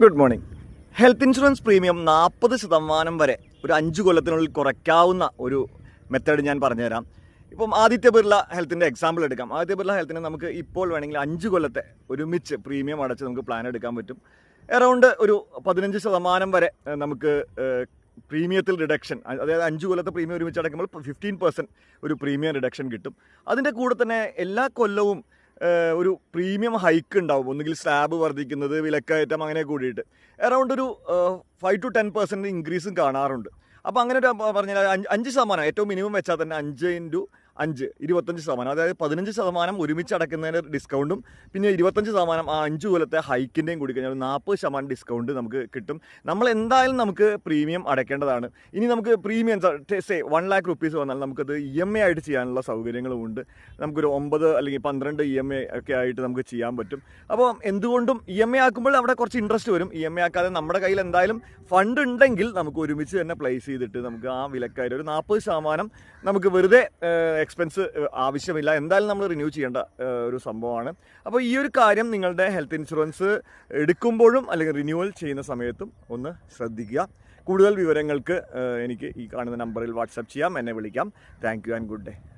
Good morning. Health insurance premium 40% വരെ ഒരു 5 കൊല്ലത്തിനുള്ളിൽ കുറയ്ക്കാവുന്ന ഒരു മെത്തേഡ് ഞാൻ പറഞ്ഞുതരാം. ഇപ്പം ആദിത്യ ബിർള ഹെൽത്തിൻ്റെ എക്സാമ്പിൾ എടുക്കാം. ആദിത്യ ബിർള ഹെൽത്തിന് നമുക്ക് ഇപ്പോൾ വേണമെങ്കിൽ 5 കൊല്ലത്തെ ഒരുമിച്ച് പ്രീമിയം അടച്ച് നമുക്ക് പ്ലാൻ എടുക്കാൻ പറ്റും. എറൗണ്ട് ഒരു 15% വരെ നമുക്ക് പ്രീമിയത്തിൽ റിഡക്ഷൻ, അതായത് 5 കൊല്ലത്തെ പ്രീമിയം ഒരുമിച്ച് അടയ്ക്കുമ്പോൾ 15% ഒരു പ്രീമിയം റിഡക്ഷൻ കിട്ടും. അതിൻ്റെ കൂടെ തന്നെ എല്ലാ കൊല്ലവും ഒരു പ്രീമിയം ഹൈക്ക് ഉണ്ടാവും. ഒന്നുകിൽ സ്ലാബ് വർദ്ധിക്കുന്നത്, വിലക്കയറ്റം, അങ്ങനെ കൂടിയിട്ട് അറൗണ്ട് ഒരു 5 to 10% ഇൻക്രീസും കാണാറുണ്ട്. അപ്പോൾ അങ്ങനെ ഒരു പറഞ്ഞാൽ 5% ഏറ്റവും മിനിമം വെച്ചാൽ തന്നെ 5 into 5 25%, അതായത് 15% ഒരുമിച്ച് അടയ്ക്കുന്നതിന് ഡിസ്കൗണ്ടും പിന്നെ 25% ആ 5 കൊല്ലത്തെ ഹൈക്കിൻ്റെയും കൂടി കഴിഞ്ഞാൽ 40% ഡിസ്കൗണ്ട് നമുക്ക് കിട്ടും. നമ്മൾ എന്തായാലും നമുക്ക് പ്രീമിയം അടയ്ക്കേണ്ടതാണ്. ഇനി നമുക്ക് പ്രീമിയം $1 lakh വന്നാൽ നമുക്കത് EMI ആയിട്ട് ചെയ്യാനുള്ള സൗകര്യങ്ങളുമുണ്ട്. നമുക്കൊരു 9 അല്ലെങ്കിൽ 12 EMI ഒക്കെ ആയിട്ട് നമുക്ക് ചെയ്യാൻ പറ്റും. അപ്പോൾ എന്തുകൊണ്ടും EMI ആക്കുമ്പോൾ അവിടെ കുറച്ച് ഇൻട്രസ്റ്റ് വരും. EMI ആക്കാതെ നമ്മുടെ കയ്യിൽ എന്തായാലും ഫണ്ട് ഉണ്ടെങ്കിൽ നമുക്ക് ഒരുമിച്ച് തന്നെ പ്ലേസ് ചെയ്തിട്ട് നമുക്ക് ആ വിലക്കായിട്ട് ഒരു 40% നമുക്ക് വെറുതെ എക്സ്പെൻസ് ആവശ്യമില്ല. എന്തായാലും നമ്മൾ റിന്യൂ ചെയ്യേണ്ട ഒരു സംഭവമാണ്. അപ്പോൾ ഈ ഒരു കാര്യം നിങ്ങളുടെ ഹെൽത്ത് ഇൻഷുറൻസ് എടുക്കുമ്പോഴും അല്ലെങ്കിൽ റിന്യൂവൽ ചെയ്യുന്ന സമയത്തും ഒന്ന് ശ്രദ്ധിക്കുക. കൂടുതൽ വിവരങ്ങൾക്ക് എനിക്ക് ഈ കാണുന്ന നമ്പറിൽ വാട്സാപ്പ് ചെയ്യാം, എന്നെ വിളിക്കാം. Thank you and good day.